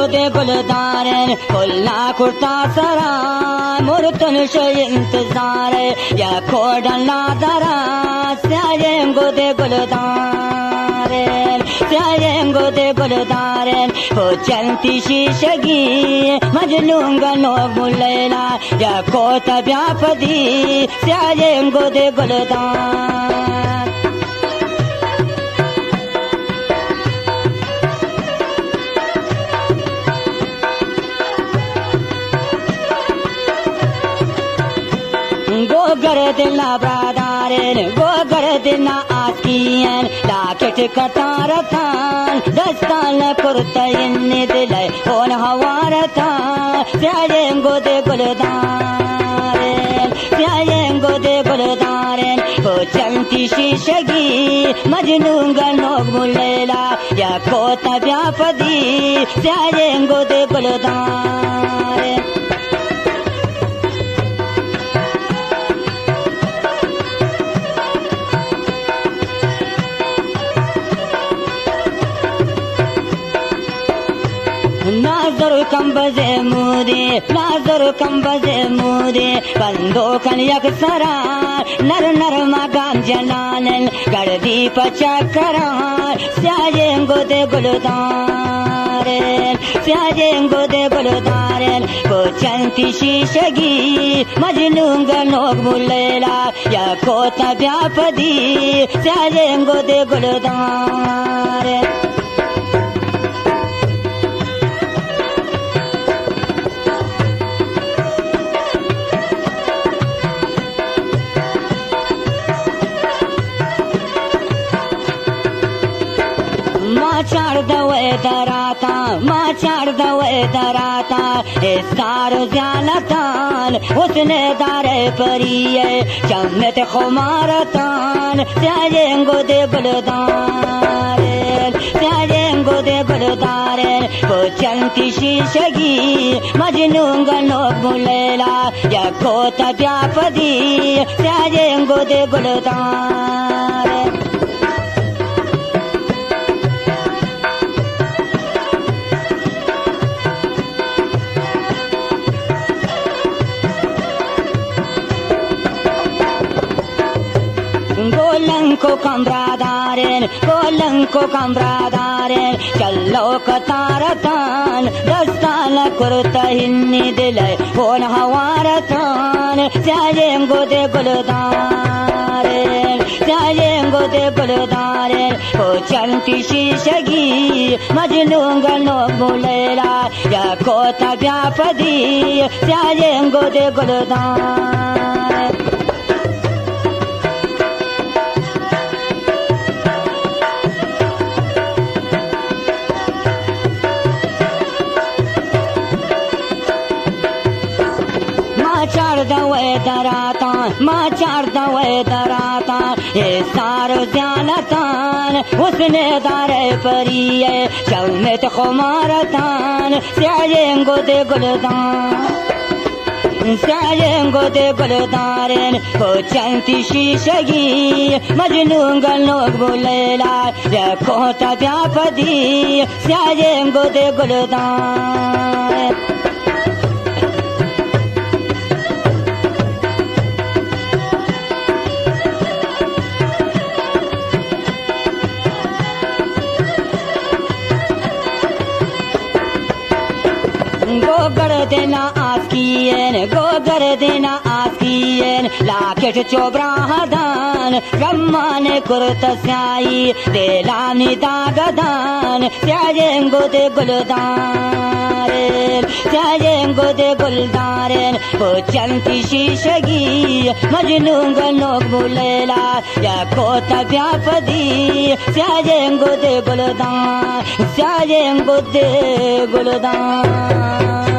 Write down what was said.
गोदे गुलदारन कुल्ला कुर्ता सरा मुर्तन शे इंतजार या खोडला दरा स्यायें गोदे गुलदारन स्यायें गोदे गुलदारन हो चलती शीशगी मजनूंगा नो मुलैला या कोता व्यापदी स्यायें गोदे गुलदार गोगर दिला ब्रादारन गोगर दिला आकियन लाकेट कतारतान दस्तान कुर्तयन दिले ओन हवारतान स्यायें गोदे गुलदारन स्यायें गोदे गुलदारन हो चलती शीशगी मजनूंगा नोग मुलैला या कोता व्यापदी स्यायें गोदे गुलदारन नाजर कंबजे मुदे नाजर कंबजे मुदे बंदो कन यकसरा नर नर मगाम जलालन गर्दी पचकरा स्यायें गोदे गुलदारन स्यायें गोदे गुलदारन को चलती शीशगी मजनूंगा नोग मुलैला या कोता व्यापदी स्यायें गोदे गुलदारन माचार दवे दराता इस्तारो ज़्यालतान उसने दारे परिये चम्मत खुमारतान स्यायें गोदे गुलदारन स्यायें गोदे गुलदारन वो चलती शीशगी मजनूंगा नोग मुलैला या कोता व्यापदी स्यायें गोदे गुलदारन गोलंको कमरादारन चलो कतारतान दस्तान कुर्ता हिन्नी दिले ओन हवारतान स्यायें गोदे गुलदारन स्यायें गोदे गुलदारन हो चलती शीशगी मजनूंगा नोग मुलैला या कोता व्यापदी स्यायें गोदे गुलदारन माचार दवे दराता ये सारो ज़्यालतान उसने दारे परिये चलमत खुमारतान स्यायें गोदे गुलदारन स्यायें गोदे गुलदारन हो चलती शीशगी मजनूंगा नोग मुलैला या कोता व्यापदी स्यायें गोदे गुलदारन गोगर देना आस्कियन लाकेट चोब्राहदान रम्माने कुर्त स्याई देलानी दागदान स्यायें गोदे गुलदारन स्यायें गोदे गुलदारन वो चलती शीशगी मजनूंगा नोग मुलैला या कोता व्यापदी स्यायें गोदे गुलदारन स्यायें गोदे गुलदारन